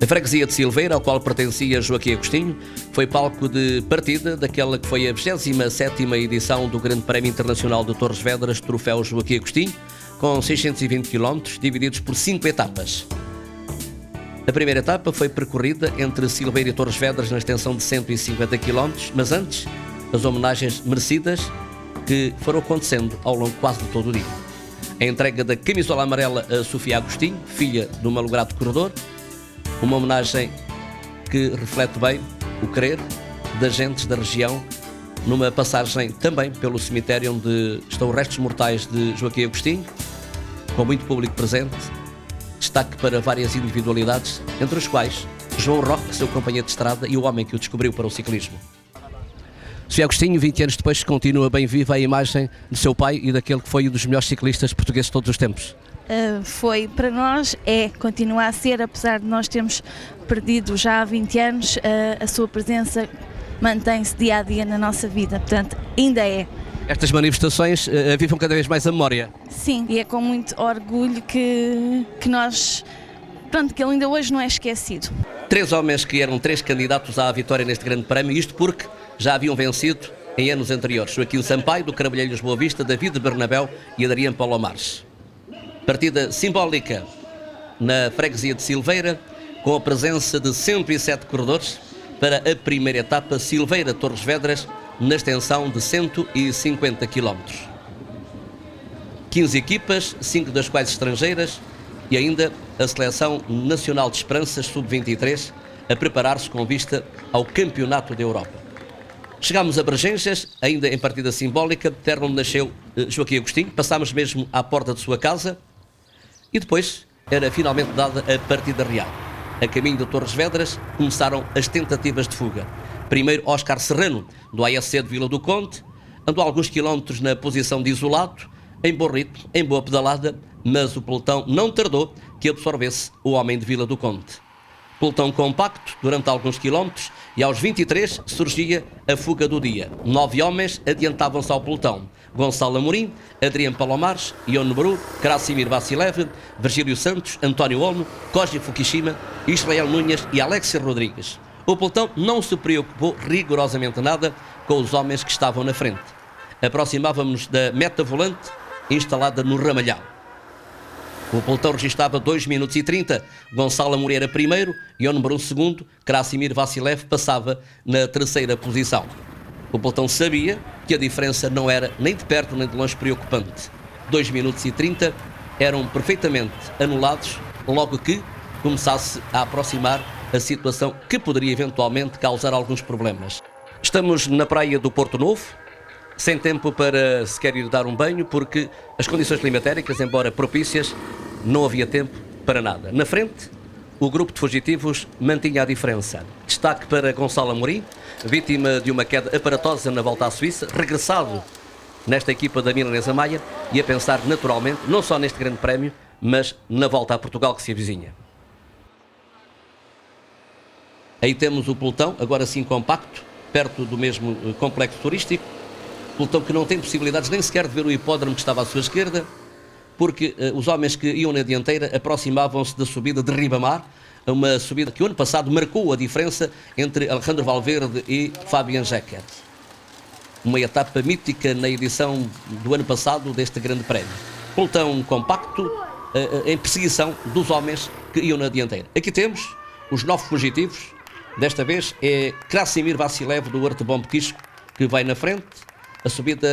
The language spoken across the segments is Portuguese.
A freguesia de Silveira, ao qual pertencia Joaquim Agostinho, foi palco de partida daquela que foi a 27ª edição do Grande Prémio Internacional de Torres Vedras, Troféu Joaquim Agostinho, com 620 km, divididos por 5 etapas. A primeira etapa foi percorrida entre Silveira e Torres Vedras na extensão de 150 km, mas antes, as homenagens merecidas que foram acontecendo ao longo quase de todo o dia. A entrega da camisola amarela a Sofia Agostinho, filha do malogrado corredor, uma homenagem que reflete bem o querer das gentes da região, numa passagem também pelo cemitério onde estão os restos mortais de Joaquim Agostinho, com muito público presente. Destaque para várias individualidades, entre os quais João Roque, seu companheiro de estrada e o homem que o descobriu para o ciclismo. Sofia Agostinho, 20 anos depois, continua bem viva a imagem de seu pai e daquele que foi um dos melhores ciclistas portugueses de todos os tempos. Foi para nós, continua a ser, apesar de nós termos perdido já há 20 anos, a sua presença mantém-se dia a dia na nossa vida, portanto ainda é. Estas manifestações avivam cada vez mais a memória. Sim, e é com muito orgulho que que ele ainda hoje não é esquecido. 3 homens que eram 3 candidatos à vitória neste grande prémio, isto porque já haviam vencido em anos anteriores. Joaquim Sampaio, do Carabalheiros Boa Vista, David Bernabéu e Adriano Palomares. Partida simbólica na freguesia de Silveira, com a presença de 107 corredores para a primeira etapa Silveira-Torres Vedras, na extensão de 150 km. 15 equipas, 5 das quais estrangeiras, e ainda a Seleção Nacional de Esperanças Sub-23 a preparar-se com vista ao Campeonato da Europa. Chegámos a Braganças, ainda em partida simbólica, terra onde nasceu Joaquim Agostinho. Passámos mesmo à porta de sua casa e depois era finalmente dada a partida real. A caminho de Torres Vedras começaram as tentativas de fuga. Primeiro Óscar Serrano, do ASC de Vila do Conde, andou alguns quilómetros na posição de isolado, em bom ritmo, em boa pedalada, mas o pelotão não tardou que absorvesse o homem de Vila do Conde. Pelotão compacto durante alguns quilómetros e aos 23 surgia a fuga do dia. 9 homens adiantavam-se ao pelotão: Gonçalo Amorim, Adriano Palomares, Ion Bru, Krasimir Vassilev, Virgílio Santos, António Olmo, Koji Fukushima, Israel Núñez e Alexia Rodrigues. O pelotão não se preocupou rigorosamente nada com os homens que estavam na frente. Aproximávamos da meta volante instalada no Ramalhão. O pelotão registava 2 minutos e 30, Gonçalo Amorim era primeiro, Ion Bru segundo, Krasimir Vassilev passava na terceira posição. O pelotão sabia que a diferença não era nem de perto nem de longe preocupante. 2 minutos e 30 eram perfeitamente anulados logo que começasse a aproximar a situação que poderia eventualmente causar alguns problemas. Estamos na praia do Porto Novo, sem tempo para sequer ir dar um banho, porque as condições climatéricas, embora propícias, não havia tempo para nada. Na frente, o grupo de fugitivos mantinha a diferença. Destaque para Gonçalo Amorim, vítima de uma queda aparatosa na volta à Suíça, regressado nesta equipa da milanesa Maia e a pensar naturalmente, não só neste grande prémio, mas na volta a Portugal que se avizinha. Aí temos o pelotão, agora sim compacto, perto do mesmo complexo turístico. Pelotão que não tem possibilidades nem sequer de ver o hipódromo que estava à sua esquerda, porque os homens que iam na dianteira aproximavam-se da subida de Ribamar, uma subida que o ano passado marcou a diferença entre Alejandro Valverde e Fabian Jecker. Uma etapa mítica na edição do ano passado deste grande prémio. Pelotão compacto, em perseguição dos homens que iam na dianteira. Aqui temos os 9 fugitivos. Desta vez é Krasimir Vassilev do Artebom Pequisco que vai na frente. A subida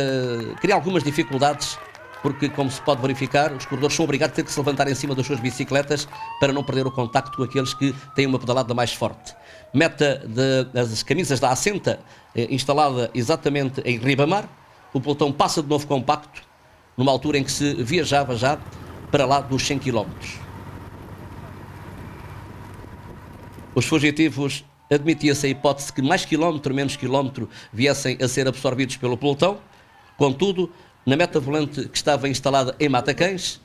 cria algumas dificuldades porque, como se pode verificar, os corredores são obrigados a ter que se levantar em cima das suas bicicletas para não perder o contacto com aqueles que têm uma pedalada mais forte. Meta das camisas da Assenta, instalada exatamente em Ribamar. O pelotão passa de novo compacto, numa altura em que se viajava já para lá dos 100 km. Os fugitivos, admitia-se a hipótese que mais quilómetro, menos quilómetro, viessem a ser absorvidos pelo pelotão. Contudo, na meta volante que estava instalada em Matacães,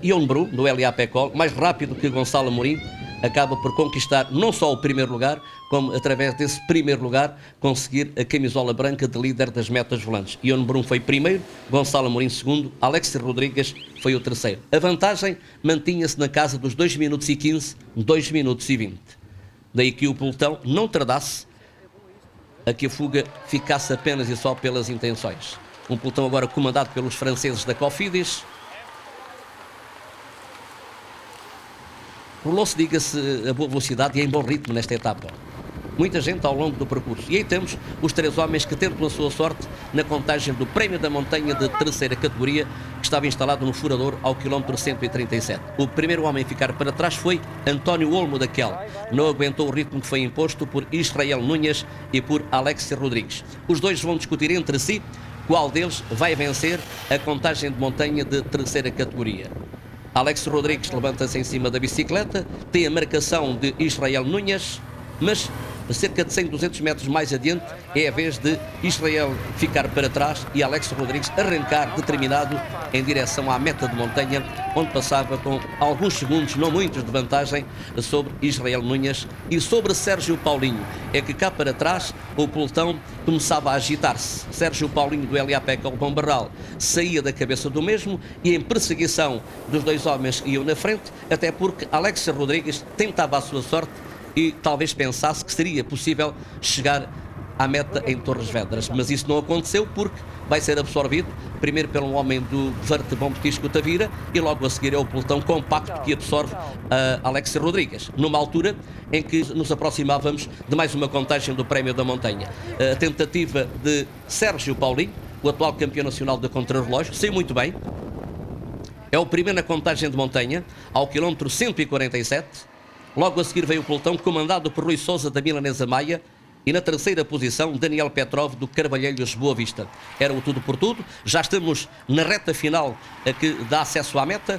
Ion Bru, do LA Pecol, mais rápido que Gonçalo Amorim, acaba por conquistar não só o primeiro lugar, como através desse primeiro lugar conseguir a camisola branca de líder das metas volantes. Ion Brum foi primeiro, Gonçalo Amorim segundo, Alex Rodrigues foi o terceiro. A vantagem mantinha-se na casa dos 2 minutos e 15, 2 minutos e 20. Daí que o pelotão não tardasse a que a fuga ficasse apenas e só pelas intenções. Um pelotão agora comandado pelos franceses da Cofidis. Rolou-se, diga-se, a boa velocidade e em bom ritmo nesta etapa. Muita gente ao longo do percurso. E aí temos os 3 homens que tentam a sua sorte na contagem do Prémio da Montanha de terceira categoria, que estava instalado no furador ao quilómetro 137. O primeiro homem a ficar para trás foi António Olmo daquele. Não aguentou o ritmo que foi imposto por Israel Núñez e por Alex Rodrigues. Os dois vão discutir entre si qual deles vai vencer a contagem de montanha de terceira categoria. Alex Rodrigues levanta-se em cima da bicicleta, tem a marcação de Israel Núñez, mas cerca de 100, 200 metros mais adiante é a vez de Israel ficar para trás e Alex Rodrigues arrancar determinado em direção à meta de montanha, onde passava com alguns segundos, não muitos, de vantagem sobre Israel Núñez e sobre Sérgio Paulinho. É que cá para trás o pelotão começava a agitar-se. Sérgio Paulinho do LAPEC ao Bom Barral saía da cabeça do mesmo e em perseguição dos dois homens que iam na frente, até porque Alex Rodrigues tentava a sua sorte e talvez pensasse que seria possível chegar à meta em Torres Vedras, mas isso não aconteceu porque vai ser absorvido primeiro pelo homem do Verde Bom Petisco Tavira e logo a seguir é o pelotão compacto que absorve Alex Rodrigues, numa altura em que nos aproximávamos de mais uma contagem do Prémio da Montanha. A tentativa de Sérgio Paulinho, o atual campeão nacional de contrarrelógio, saiu muito bem, é o primeiro na contagem de montanha, ao quilómetro 147. Logo a seguir veio o pelotão comandado por Rui Sousa da Milanesa Maia e na terceira posição Daniel Petrov do Carvalheiros Boa Vista. Era o tudo por tudo, já estamos na reta final a que dá acesso à meta.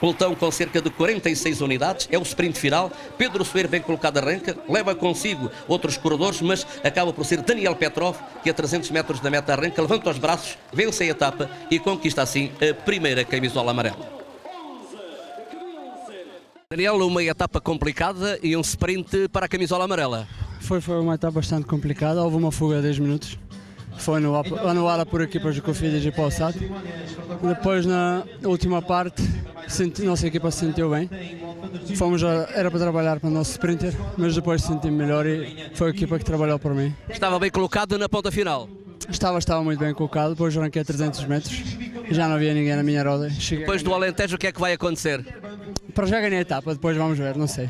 Pelotão com cerca de 46 unidades, é o sprint final. Pedro Soeiro bem colocado arranca, leva consigo outros corredores, mas acaba por ser Daniel Petrov que a 300 metros da meta arranca, levanta os braços, vence a etapa e conquista assim a primeira camisola amarela. Daniel, uma etapa complicada e um sprint para a camisola amarela. Foi uma etapa bastante complicada, houve uma fuga de 10 minutos. Foi anulada por equipas de Cofidis e Polsat. Depois, na última parte, a nossa equipa se sentiu bem. Era para trabalhar para o nosso sprinter, mas depois senti-me melhor e foi a equipa que trabalhou por mim. Estava bem colocado na ponta final? Estava muito bem colocado, depois arranquei a 300 metros e já não havia ninguém na minha roda. Depois do Alentejo, o que é que vai acontecer? Para já ganhei a etapa, depois vamos ver, não sei.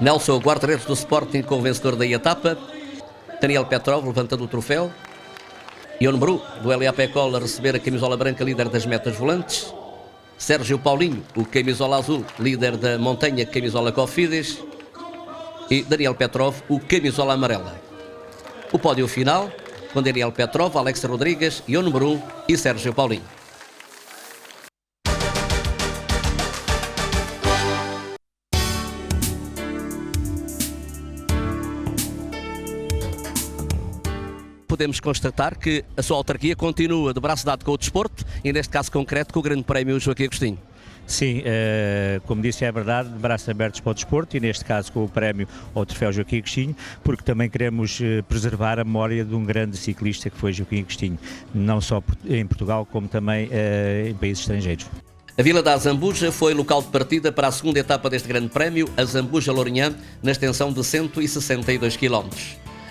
Nelson, o guarda-redes do Sporting com o vencedor da etapa. Daniel Petrov levantando o troféu. Ion Brum do LAPECOL a receber a camisola branca, líder das metas volantes. Sérgio Paulinho, o camisola azul, líder da montanha, camisola Cofidis. E Daniel Petrov, o camisola amarela. O pódio final com Daniel Petrov, Alex Rodrigues, Ion Brum e Sérgio Paulinho. Podemos constatar que a sua autarquia continua de braço dado com o desporto e neste caso concreto com o Grande Prémio Joaquim Agostinho. Sim, como disse, é verdade, de braços abertos para o desporto e neste caso com o prémio ao troféu Joaquim Agostinho, porque também queremos preservar a memória de um grande ciclista que foi Joaquim Agostinho, não só em Portugal como também em países estrangeiros. A Vila da Azambuja foi local de partida para a segunda etapa deste Grande Prémio, a Azambuja-Lourinhã, na extensão de 162 km.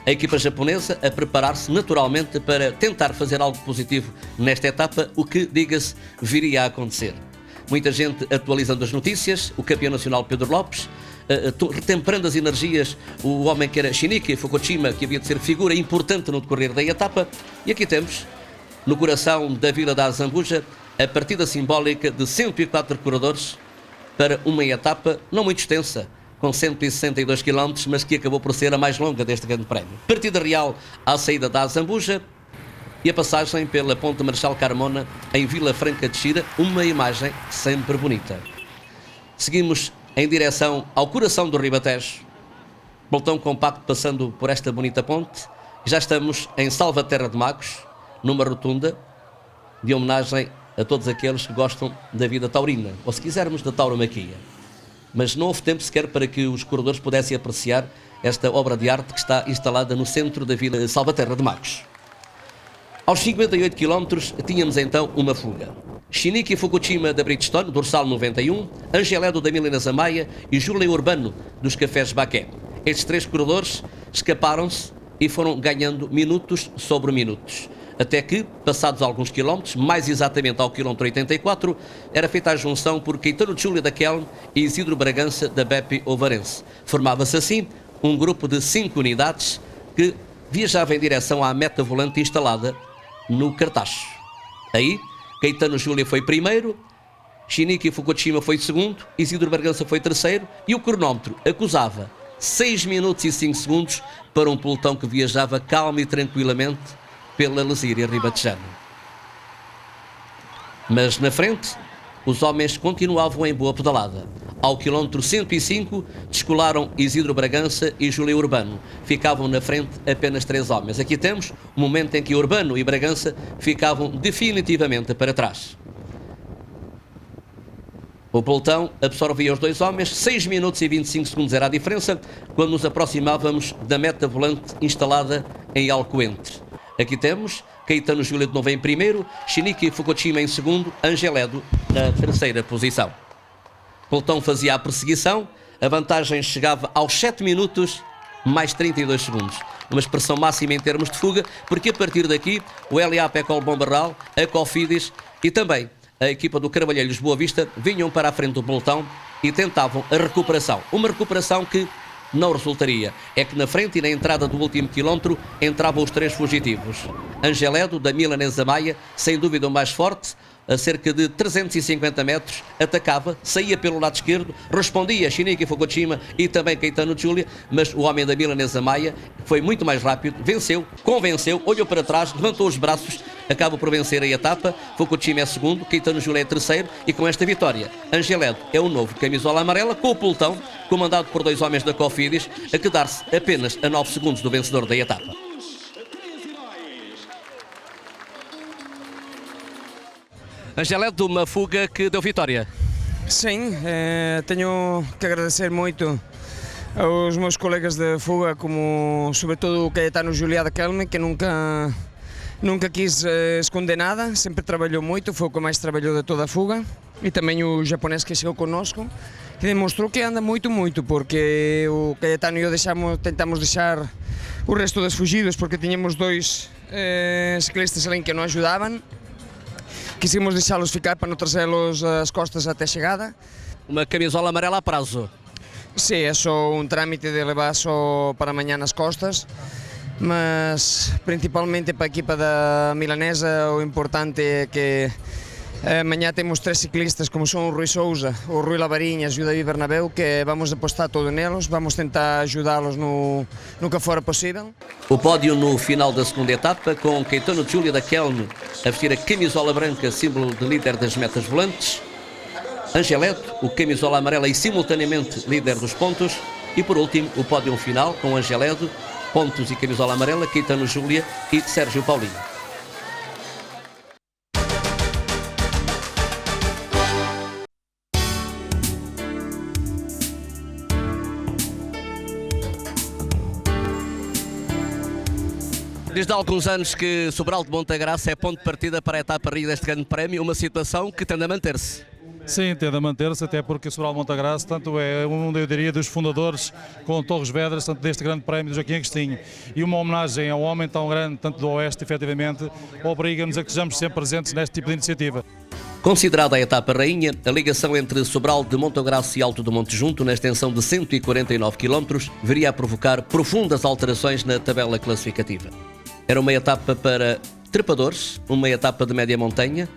A equipa japonesa a preparar-se naturalmente para tentar fazer algo positivo nesta etapa, o que, diga-se, viria a acontecer. Muita gente atualizando as notícias, o campeão nacional Pedro Lopes, retemperando as energias, o homem que era Shinichi Fukushima, que havia de ser figura importante no decorrer da etapa, e aqui temos, no coração da Vila da Azambuja, a partida simbólica de 104 corredores para uma etapa não muito extensa, com 162 km, mas que acabou por ser a mais longa deste Grande Prémio. Partida real à saída da Azambuja e a passagem pela Ponte Marechal Carmona em Vila Franca de Xira, uma imagem sempre bonita. Seguimos em direção ao coração do Ribatejo, pelotão compacto passando por esta bonita ponte. Já estamos em Salvaterra de Magos, numa rotunda de homenagem a todos aqueles que gostam da vida taurina, ou se quisermos da tauromaquia. mas não houve tempo sequer para que os corredores pudessem apreciar esta obra de arte que está instalada no centro da Vila Salvaterra de Magos. Aos 58 km tínhamos então uma fuga. Shinichi Fukushima da Bridgestone, dorsal 91, Angeledo da Milena Zamaia e Júlia Urbano dos Cafés Baquet. Estes 3 corredores escaparam-se e foram ganhando minutos sobre minutos. Até que, passados alguns quilómetros, mais exatamente ao quilómetro 84, era feita a junção por Caetano Júlia da Kelm e Isidro Bragança da Bepi Ovarense. Formava-se assim um grupo de 5 unidades que viajava em direção à meta volante instalada no Cartacho. Aí, Caetano Júlia foi primeiro, Shinichi Fukushima foi segundo, Isidro Bragança foi terceiro e o cronómetro acusava 6 minutos e 5 segundos para um pelotão que viajava calmo e tranquilamente pela Lesíria ribatejana. Mas na frente, os homens continuavam em boa pedalada. Ao quilómetro 105, descolaram Isidro Bragança e Júlia Urbano. Ficavam na frente apenas 3 homens. Aqui temos o momento em que Urbano e Bragança ficavam definitivamente para trás. O pelotão absorvia os 2 homens, 6 minutos e 25 segundos era a diferença, quando nos aproximávamos da meta volante instalada em Alcoentre. Aqui temos Caetano Júlia de novo em primeiro, Shinichi Fukushima em segundo, Angeledo na terceira posição. O pelotão fazia a perseguição, a vantagem chegava aos 7 minutos mais 32 segundos. Uma expressão máxima em termos de fuga, porque a partir daqui o LA Pecol Bombarral, a Cofidis e também a equipa do Carvalheiros Boa Vista vinham para a frente do pelotão e tentavam a recuperação. Uma recuperação que não resultaria. É que na frente e na entrada do último quilómetro entravam os 3 fugitivos. Angeledo, da Milanesa Maia, sem dúvida o mais forte, a cerca de 350 metros, atacava, saía pelo lado esquerdo, respondia Shinichi Fukushima e também Caetano Júlia, mas o homem da Milanesa Maia foi muito mais rápido, venceu, convenceu, olhou para trás, levantou os braços, acaba por vencer a etapa. Fukushima é segundo, Caetano Júlia é terceiro e com esta vitória, Angeledo é o novo camisola amarela, com o pelotão, comandado por 2 homens da Cofidis, a quedar-se apenas a 9 segundos do vencedor da etapa. Angeledo, uma fuga que deu vitória. Sim, tenho que agradecer muito aos meus colegas de fuga, como sobretudo o Caetano Júlia da Kelme, que nunca quis esconder nada, sempre trabalhou muito, foi o que mais trabalhou de toda a fuga, e também o japonês que chegou connosco, que demonstrou que anda muito, porque o Caetano e eu tentamos deixar o resto dos fugidos, porque tínhamos 2 ciclistas ali que não ajudavam. Quisimos deixá-los ficar para não trazê-los às costas até a chegada. Uma camisola amarela a prazo. Sim, é só um trâmite de levar só para amanhã nas costas, mas principalmente para a equipa da Milanesa o importante é que amanhã temos 3 ciclistas como são o Rui Sousa, o Rui Lavarinhas e o David Bernabéu, que vamos apostar todo neles, vamos tentar ajudá-los no que for possível. O pódio no final da segunda etapa, com Caetano Júlia da Kelme a vestir a camisola branca, símbolo de líder das metas volantes, Angeledo, o camisola amarela e simultaneamente líder dos pontos, e por último o pódio final com Angeledo, pontos e camisola amarela, Caetano Júlia e Sérgio Paulinho. Desde há alguns anos que Sobral de Montagraça é ponto de partida para a etapa Rio deste grande prémio, uma situação que tende a manter-se. Sim, tende a manter-se, até porque Sobral de Montagraça tanto é eu diria, dos fundadores com Torres Vedras, tanto deste grande prémio do Joaquim Agostinho. E uma homenagem a um homem tão grande, tanto do Oeste, efetivamente, obriga-nos a que sejamos sempre presentes neste tipo de iniciativa. Considerada a etapa rainha, a ligação entre Sobral de Montagraça e Alto do Monte Junto, na extensão de 149 km, viria a provocar profundas alterações na tabela classificativa. Era uma etapa para trepadores, uma etapa de média montanha,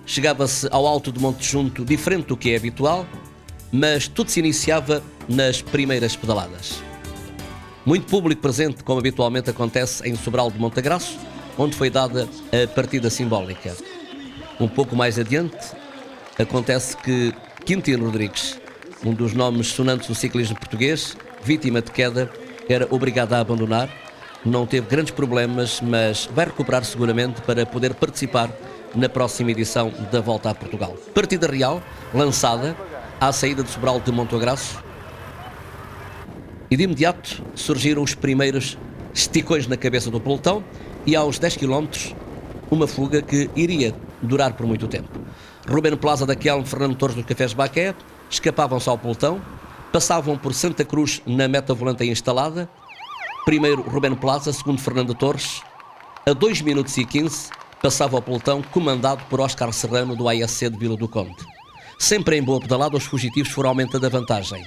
chegava-se ao Alto do Monte Junto diferente do que é habitual, mas tudo se iniciava nas primeiras pedaladas. Muito público presente, como habitualmente acontece em Sobral de Montagraço, onde foi dada a partida simbólica. Um pouco mais adiante, acontece que Quintino Rodrigues, um dos nomes sonantes do ciclismo português, vítima de queda, era obrigado a abandonar. Não teve grandes problemas, mas vai recuperar seguramente para poder participar na próxima edição da Volta a Portugal. Partida real, lançada à saída de Sobral de Montograço. E de imediato surgiram os primeiros esticões na cabeça do pelotão e aos 10 km uma fuga que iria durar por muito tempo. Rubén Plaza da Kelme, Fernando Torres dos Cafés Baqué escapavam-se ao pelotão, passavam por Santa Cruz na meta volante instalada. Primeiro Rubén Plaza, segundo Fernando Torres. A 2 minutos e 15 passava o pelotão comandado por Óscar Serrano do ASC de Vila do Conde. Sempre em boa pedalada, os fugitivos foram aumentando a vantagem.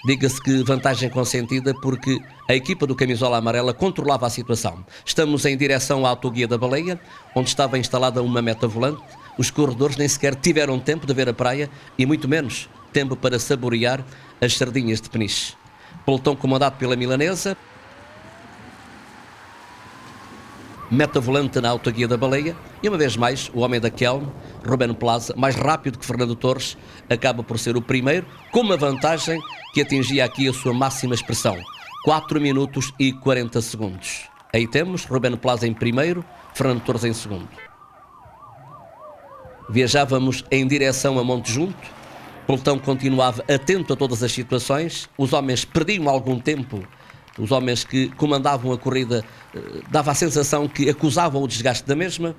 Diga-se que vantagem consentida porque a equipa do Camisola Amarela controlava a situação. Estamos em direção à Autoguia da Baleia, onde estava instalada uma meta volante. Os corredores nem sequer tiveram tempo de ver a praia e muito menos tempo para saborear as sardinhas de peniche. Pelotão comandado pela milanesa. Meta volante na Autoguia da Baleia e uma vez mais o homem da Kelme, Rubén Plaza, mais rápido que Fernando Torres, acaba por ser o primeiro, com uma vantagem que atingia aqui a sua máxima expressão, 4 minutos e 40 segundos. Aí temos Rubén Plaza em primeiro, Fernando Torres em segundo. Viajávamos em direção a Monte Junto, o pelotão continuava atento a todas as situações, os homens perdiam algum tempo. Os homens que comandavam a corrida dava a sensação que acusavam o desgaste da mesma.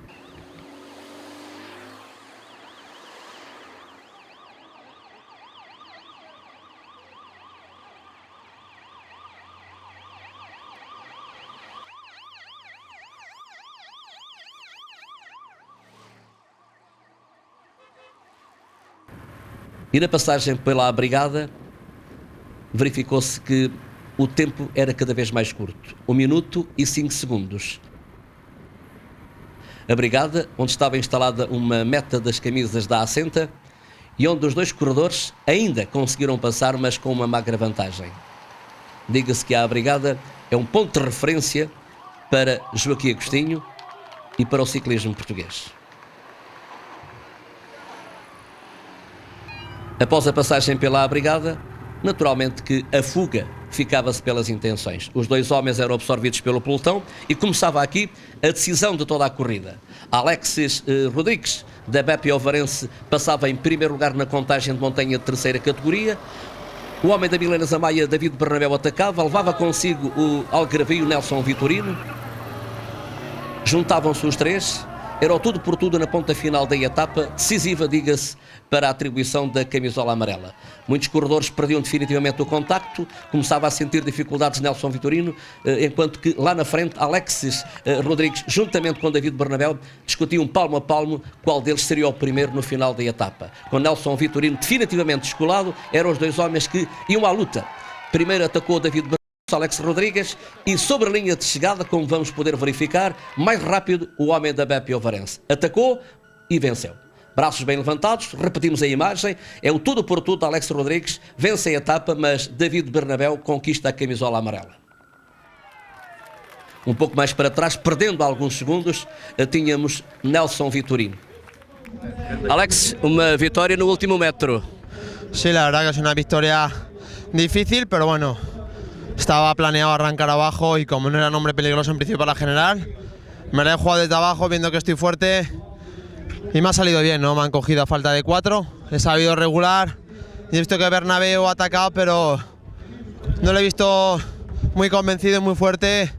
E na passagem pela brigada verificou-se que o tempo era cada vez mais curto, 1 minuto e 5 segundos. A brigada, onde estava instalada uma meta das camisas da Assenta e onde os dois corredores ainda conseguiram passar, mas com uma magra vantagem. Diga-se que a brigada é um ponto de referência para Joaquim Agostinho e para o ciclismo português. Após a passagem pela brigada, naturalmente que a fuga ficava-se pelas intenções. Os dois homens eram absorvidos pelo pelotão e começava aqui a decisão de toda a corrida. Alexis Rodrigues, da Bepi Ovarense, passava em primeiro lugar na contagem de montanha de terceira categoria. O homem da Milanesa Maia, David Bernabéu, atacava, levava consigo o algarvio Nelson Vitorino. Juntavam-se os três. Era o tudo por tudo na ponta final da etapa, decisiva, diga-se, para a atribuição da camisola amarela. Muitos corredores perdiam definitivamente o contacto, começava a sentir dificuldades Nelson Vitorino, enquanto que lá na frente Alexis Rodrigues, juntamente com David Bernabéu, discutiam palmo a palmo qual deles seria o primeiro no final da etapa. Com Nelson Vitorino definitivamente descolado, eram os dois homens que iam à luta. Primeiro atacou David Bernabéu, Alex Rodrigues, e sobre a linha de chegada, como vamos poder verificar, mais rápido o homem da Bepi Ovarense. Atacou e venceu. Braços bem levantados, repetimos a imagem, é o tudo por tudo. Alex Rodrigues vence a etapa, mas David Bernabéu conquista a camisola amarela. Um pouco mais para trás, perdendo alguns segundos, tínhamos Nelson Vitorino. Alex, uma vitória no último metro. Sí, la verdad que es una victoria difícil, pero bueno, estaba planeado arrancar abajo y como no era nombre peligroso en principio para la general, me la he jugado desde abajo viendo que estoy fuerte y me ha salido bien, ¿no? Me han cogido a falta de 4, he sabido regular y he visto que Bernabéu ha atacado, pero no lo he visto muy convencido y muy fuerte.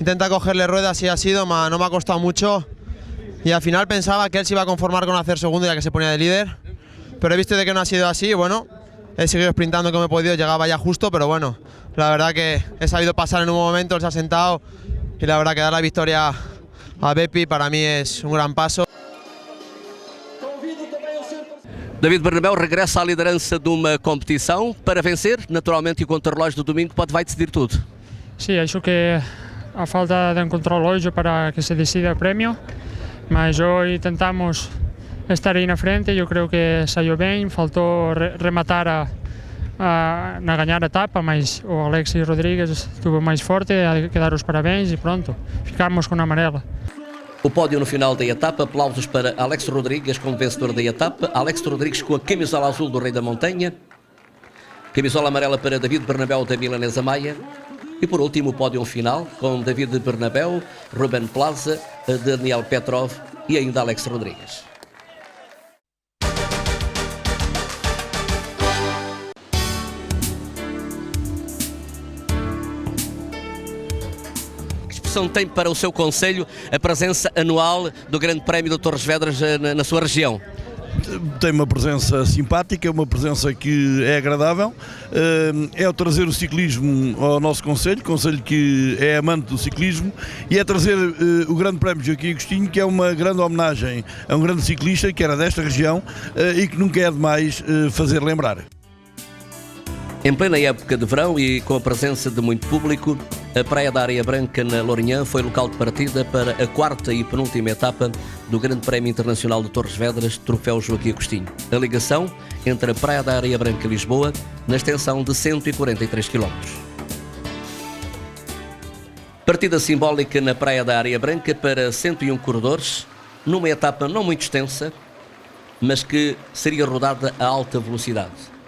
Intenta cogerle ruedas y ha sido, no me ha costado mucho y al final pensaba que él se iba a conformar con hacer segundo ya que se ponía de líder, pero he visto de que no ha sido así y bueno, he seguido sprintando como he podido, llegaba ya justo, pero bueno, la verdad que he sabido pasar en un momento, él se ha sentado y la verdad que dar la victoria a Bepi para mí es un gran paso. David Bernabéu regressa à liderança de uma competição para vencer, naturalmente, e o contrarrelógio do domingo vai decidir tudo. Sí, acho que a falta de un contrarrelógio para que se decida o premio, mas hoje tentamos estar aí na frente, eu creo que saiu bem, faltou rematar na ganhar a etapa, mas o Alexis Rodrigues estuvo mais forte, há que dar os parabéns e pronto, ficamos com a amarela. O pódio no final da etapa, aplausos para Alex Rodrigues como vencedor da etapa, Alex Rodrigues com a camisola azul do Rei da Montanha, camisola amarela para David Bernabéu da Milanesa Maia e por último o pódio final com David Bernabéu, Rubén Plaza, Daniel Petrov e ainda Alex Rodrigues. significação tem para o seu concelho a presença anual do Grande Prémio de Torres Vedras na sua região? Tem uma presença simpática, uma presença que é agradável, é trazer o ciclismo ao nosso concelho que é amante do ciclismo, e é trazer o Grande Prémio Joaquim Agostinho, que é uma grande homenagem a um grande ciclista que era desta região e que nunca é demais fazer lembrar. Em plena época de verão e com a presença de muito público, a Praia da Areia Branca na Lourinhã foi local de partida para a 4ª e penúltima etapa do Grande Prémio Internacional de Torres Vedras, Troféu Joaquim Agostinho. A ligação entre a Praia da Areia Branca e Lisboa, na extensão de 143 km. Partida simbólica na Praia da Areia Branca para 101 corredores, numa etapa não muito extensa, mas que seria rodada a alta velocidade.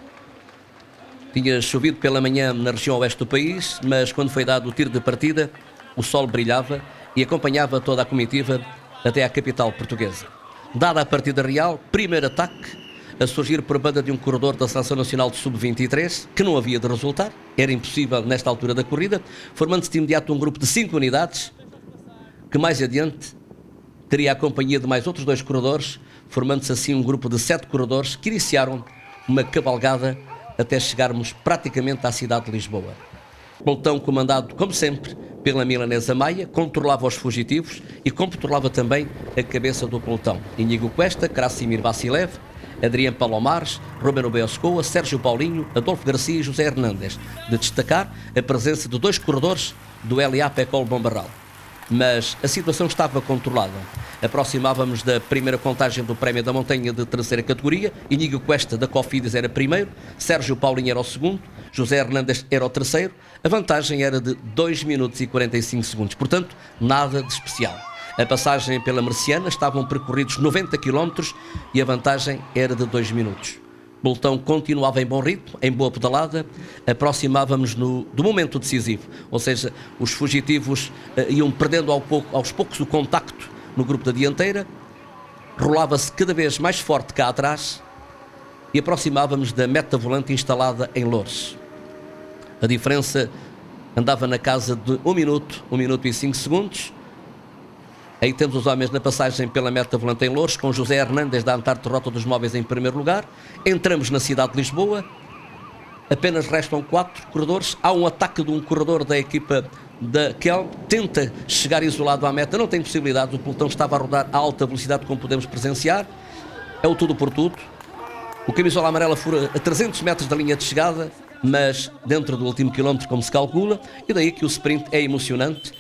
Tinha chovido pela manhã na região oeste do país, mas quando foi dado o tiro de partida, o sol brilhava e acompanhava toda a comitiva até à capital portuguesa. Dada a partida real, primeiro ataque a surgir por banda de um corredor da Seleção Nacional de Sub-23, que não havia de resultar, era impossível nesta altura da corrida, formando-se de imediato um grupo de 5 unidades, que mais adiante teria a companhia de mais outros 2 corredores, formando-se assim um grupo de 7 corredores que iniciaram uma cavalgada até chegarmos praticamente à cidade de Lisboa. O pelotão comandado, como sempre, pela milanesa Maia, controlava os fugitivos e controlava também a cabeça do pelotão. Íñigo Cuesta, Krasimir Vassilev, Adriano Palomares, Romero Beoscoa, Sérgio Paulinho, Adolfo Garcia e José Hernández. De destacar a presença de 2 corredores do LA Pecol Bombarral. Mas a situação estava controlada. Aproximávamos da primeira contagem do Prémio da Montanha de terceira categoria. Íñigo Cuesta da Cofidis era primeiro, Sérgio Paulinho era o segundo, José Hernández era o terceiro. A vantagem era de 2 minutos e 45 segundos, portanto, nada de especial. A passagem pela Merciana estavam percorridos 90 km e a vantagem era de 2 minutos. O pelotão continuava em bom ritmo, em boa pedalada, aproximávamos do momento decisivo, ou seja, os fugitivos iam perdendo aos poucos o contacto no grupo da dianteira, rolava-se cada vez mais forte cá atrás e aproximávamos da meta volante instalada em Loures. A diferença andava na casa de 1 minuto e 5 segundos. Aí temos os homens na passagem pela meta volante em Loures, com José Hernández da Antarte Rota dos Móveis em primeiro lugar. Entramos na cidade de Lisboa, apenas restam 4 corredores. Há um ataque de um corredor da equipa da Kelm, tenta chegar isolado à meta, não tem possibilidade, o pelotão estava a rodar a alta velocidade, como podemos presenciar. É o tudo por tudo. O camisola amarela fura a 300 metros da linha de chegada, mas dentro do último quilómetro, como se calcula, e daí que o sprint é emocionante.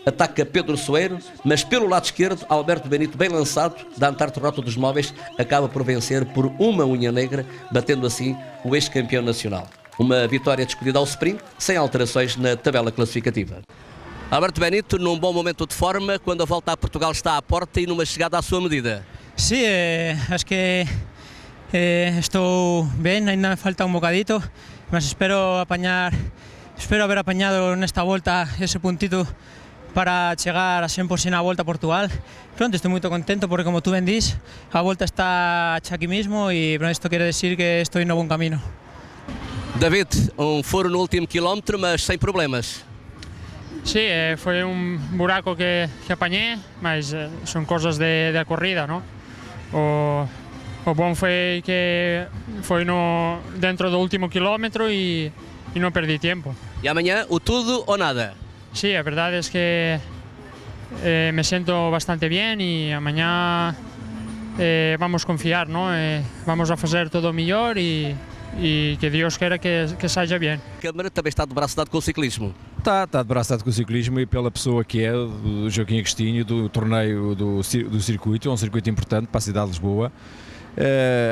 Ataca Pedro Soeiro, mas pelo lado esquerdo, Alberto Benito, bem lançado, da Antarte Rota dos Móveis, acaba por vencer por uma unha negra, batendo assim o ex-campeão nacional. Uma vitória discutida ao sprint, sem alterações na tabela classificativa. Alberto Benito, num bom momento de forma, quando a volta a Portugal está à porta e numa chegada à sua medida. Sí, acho que estou bem, ainda me falta un bocadito, mas espero haber apañado nesta volta ese puntito para chegar a 100% a volta a Portugal. Pronto, estou muito contento porque, como tú ben dis, a volta está aquí mismo e isto quere decir que estou no bom caminho. David, um furo no último quilómetro, mas sem problemas. Sí, foi un buraco que apañé, mas son cosas da corrida, ¿no? O bom foi que foi dentro do último quilómetro e não perdi tempo. E amanhã, o tudo ou nada? Sí, a verdade é que me siento bastante bien y amanhã vamos confiar, ¿no? Vamos a fazer todo o mellor e que Deus queira que saia bem. A Câmara também está de braço dado com o ciclismo. Está de braço dado com o ciclismo e pela pessoa que é, do Joaquim Agostinho, do torneio do circuito, é um circuito importante para a cidade de Lisboa.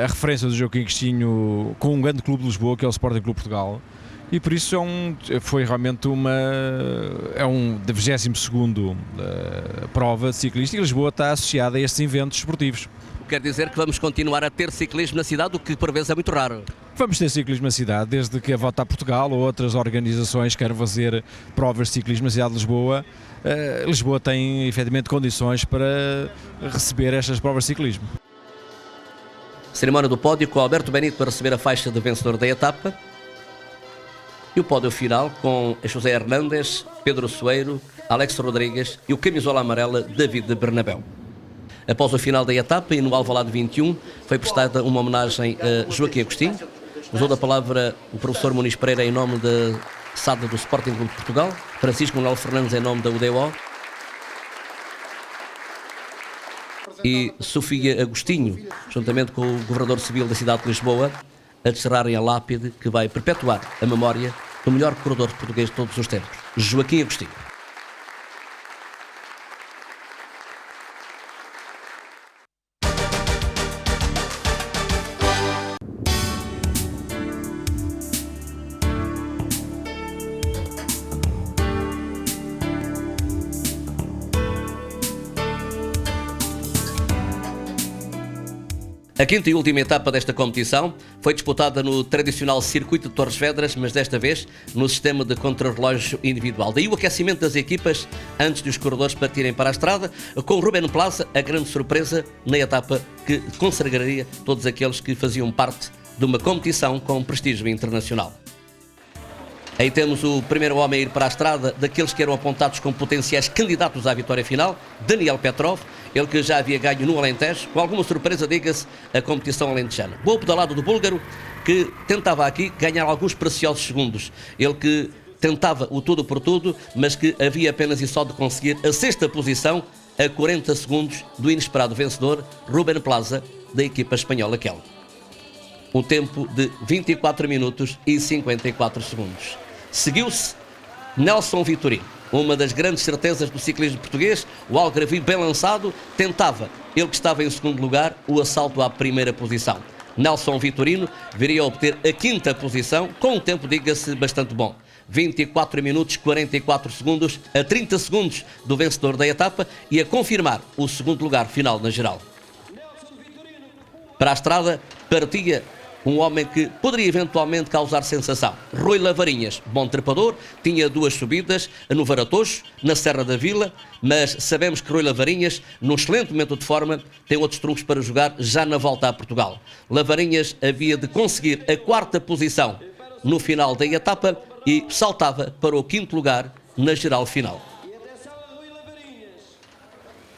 A referência do Joaquim Agostinho com um grande clube de Lisboa, que é o Sporting Clube Portugal. E por isso foi realmente um 22º prova ciclística. Lisboa está associada a estes eventos esportivos. Quer dizer que vamos continuar a ter ciclismo na cidade, o que por vezes é muito raro. Vamos ter ciclismo na cidade, desde que a Volta a Portugal ou outras organizações queiram fazer provas de ciclismo na cidade de Lisboa. Lisboa tem efetivamente condições para receber estas provas de ciclismo. Cerimónia do pódio com Alberto Benito para receber a faixa de vencedor da etapa. E o pódio final com José Hernández, Pedro Soeiro, Alex Rodrigues e o camisola amarela David Bernabéu. Após o final da etapa e no Alvalade 21, foi prestada uma homenagem a Joaquim Agostinho. Usou da palavra o professor Muniz Pereira em nome da SAD do Sporting Clube de Portugal, Francisco Manuel Fernandes em nome da UDO e Sofia Agostinho, juntamente com o governador civil da cidade de Lisboa, a descerrarem a lápide que vai perpetuar a memória do melhor corredor português de todos os tempos, Joaquim Agostinho. A quinta e última etapa desta competição foi disputada no tradicional circuito de Torres Vedras, mas desta vez no sistema de contrarrelógio individual. Daí o aquecimento das equipas antes dos corredores partirem para a estrada, com Rubén Plaza a grande surpresa na etapa que consagraria todos aqueles que faziam parte de uma competição com prestígio internacional. Aí temos o primeiro homem a ir para a estrada, daqueles que eram apontados como potenciais candidatos à vitória final, Daniel Petrov, ele que já havia ganho no Alentejo, com alguma surpresa, diga-se, a competição alentejana. Boa pedalada do búlgaro, que tentava aqui ganhar alguns preciosos segundos. Ele que tentava o tudo por tudo, mas que havia apenas e só de conseguir a sexta posição a 40 segundos do inesperado vencedor, Rubén Plaza, da equipa espanhola Kelm. Um tempo de 24 minutos e 54 segundos. Seguiu-se Nelson Vitorino, uma das grandes certezas do ciclismo português, o algarvio bem lançado, tentava, ele que estava em segundo lugar, o assalto à primeira posição. Nelson Vitorino viria a obter a quinta posição, com um tempo, diga-se, bastante bom. 24 minutos 44 segundos, a 30 segundos do vencedor da etapa e a confirmar o segundo lugar final na geral. Para a estrada partia um homem que poderia eventualmente causar sensação. Rui Lavarinhas, bom trepador, tinha duas subidas no Varatojo, na Serra da Vila, mas sabemos que Rui Lavarinhas, num excelente momento de forma, tem outros truques para jogar já na volta a Portugal. Lavarinhas havia de conseguir a quarta posição no final da etapa e saltava para o quinto lugar na geral final.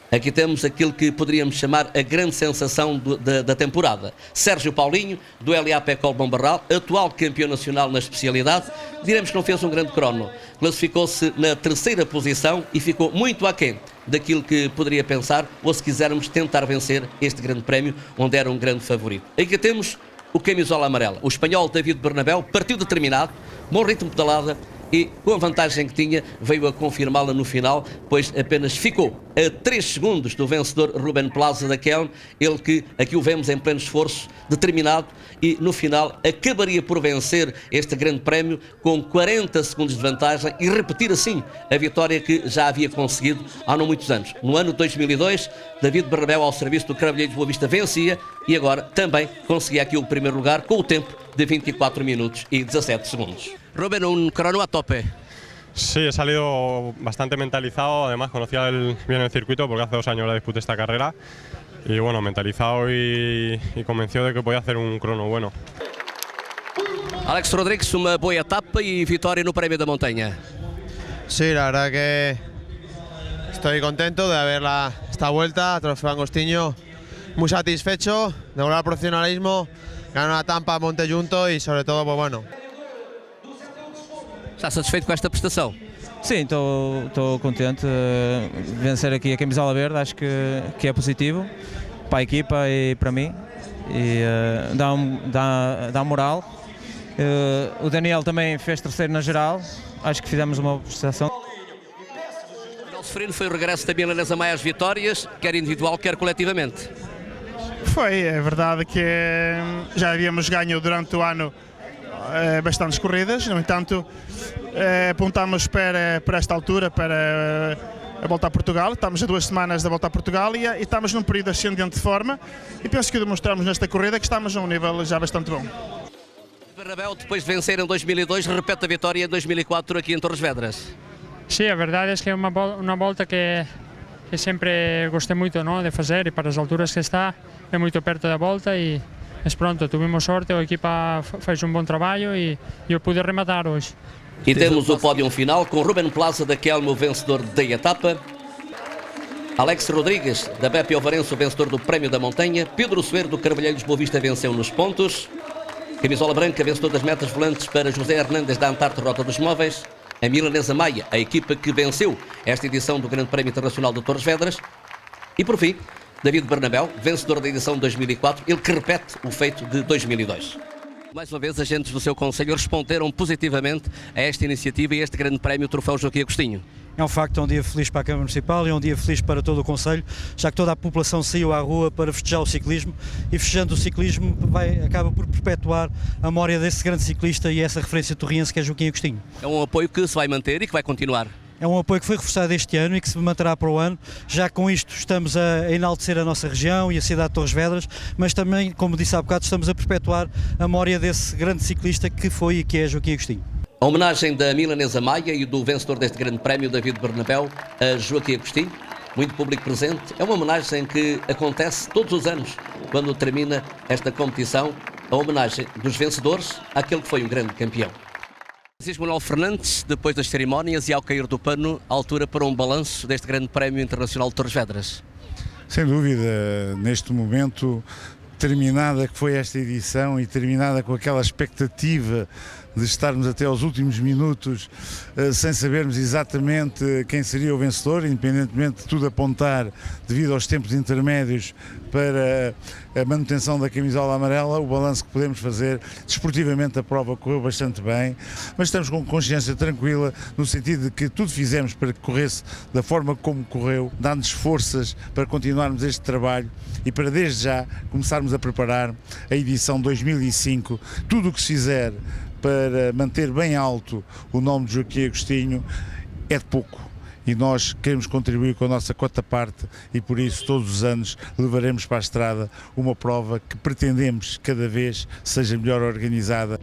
Aqui temos aquilo que poderíamos chamar a grande sensação da temporada. Sérgio Paulinho, do LAP Ecole Bombarral, atual campeão nacional na especialidade, diremos que não fez um grande crono. Classificou-se na terceira posição e ficou muito aquém daquilo que poderia pensar, ou se quisermos tentar vencer este grande prémio, onde era um grande favorito. Aqui temos o camisola amarela. O espanhol David Bernabéu partiu determinado, bom ritmo de pedalada, e com a vantagem que tinha veio a confirmá-la no final, pois apenas ficou a 3 segundos do vencedor Rubén Plaza da Kelm, ele que aqui o vemos em pleno esforço, determinado, e no final acabaria por vencer este grande prémio com 40 segundos de vantagem e repetir assim a vitória que já havia conseguido há não muitos anos. No ano de 2002, David Bernabéu ao serviço do Cravilheiro de Boa Vista vencia e agora também conseguia aqui o primeiro lugar com o tempo de 24 minutos y 17 segundos. Rubén, un crono a tope. Sí, he salido bastante mentalizado, además conocía bien el circuito porque hace 2 años la disputé esta carrera y bueno, mentalizado y convencido de que podía hacer un crono bueno. Alex Rodrigues, uma boa etapa e vitória no Prémio da Montanha. Sí, la verdad que estoy contento de haber esta vuelta, Trofeo Agostinho, muy satisfecho de volver al profesionalismo, ganar una Tampa Monte Junto y sobre todo, pues bueno. Está satisfeito com esta prestação? Sim, estou contente. Vencer aqui a camisola verde acho que é positivo para a equipa e para mim e dá moral. O Daniel também fez terceiro na geral, acho que fizemos uma prestação. O Nelson Ferino foi o regresso da milanesa a maiores vitórias, quer individual, quer coletivamente. Foi, é verdade que já havíamos ganho durante o ano bastantes corridas, no entanto apontamos para esta altura, para a volta a Portugal. Estamos a 2 semanas da volta a Portugal e estamos num período ascendente de forma e penso que demonstramos nesta corrida que estamos a um nível já bastante bom. Bernabéu, depois de vencer em 2002, repete a vitória em 2004 aqui em Torres Vedras. Sí, a verdade é que é uma volta que sempre gostei muito, não, de fazer, e para as alturas que está é muito perto da volta e Mas pronto, tivemos sorte, a equipa fez bom trabalho e eu pude rematar hoje. E temos o pódio final com Ruben Plaza da Kelme, o vencedor da etapa. Alex Rodrigues, da Beppe Alvarense, o vencedor do Prémio da Montanha. Pedro Soeiro, do Carvalheiros Boa Vista, venceu nos pontos. Camisola branca, vencedor das metas volantes para José Hernandes, da Antarte Rota dos Móveis. A Milanesa Maia, a equipa que venceu esta edição do Grande Prémio Internacional de Torres Vedras. E por fim, David Bernabéu, vencedor da edição de 2004, ele que repete o feito de 2002. Mais uma vez, agentes do seu Conselho responderam positivamente a esta iniciativa e a este Grande Prémio Troféu Joaquim Agostinho. É um facto, é um dia feliz para a Câmara Municipal e é um dia feliz para todo o Conselho, já que toda a população saiu à rua para festejar o ciclismo e festejando o ciclismo acaba por perpetuar a memória desse grande ciclista e essa referência torriense que é Joaquim Agostinho. É um apoio que se vai manter e que vai continuar. É um apoio que foi reforçado este ano e que se manterá para o ano. Já com isto estamos a enaltecer a nossa região e a cidade de Torres Vedras, mas também, como disse há bocado, estamos a perpetuar a memória desse grande ciclista que foi e que é Joaquim Agostinho. A homenagem da Milanesa Maia e do vencedor deste Grande Prémio, David Bernabéu, a Joaquim Agostinho, muito público presente. É uma homenagem que acontece todos os anos, quando termina esta competição, a homenagem dos vencedores àquele que foi um grande campeão. Francisco Manuel Fernandes, depois das cerimónias e ao cair do pano, à altura para um balanço deste Grande Prémio Internacional de Torres Vedras. Sem dúvida, neste momento, terminada que foi esta edição e terminada com aquela expectativa de estarmos até aos últimos minutos sem sabermos exatamente quem seria o vencedor, independentemente de tudo apontar devido aos tempos intermédios para a manutenção da camisola amarela, o balanço que podemos fazer, desportivamente a prova correu bastante bem, mas estamos com consciência tranquila no sentido de que tudo fizemos para que corresse da forma como correu, dando-nos forças para continuarmos este trabalho e para desde já começarmos a preparar a edição 2005, tudo o que se fizer para manter bem alto o nome de Joaquim Agostinho é de pouco e nós queremos contribuir com a nossa cota-parte e por isso todos os anos levaremos para a estrada uma prova que pretendemos cada vez seja melhor organizada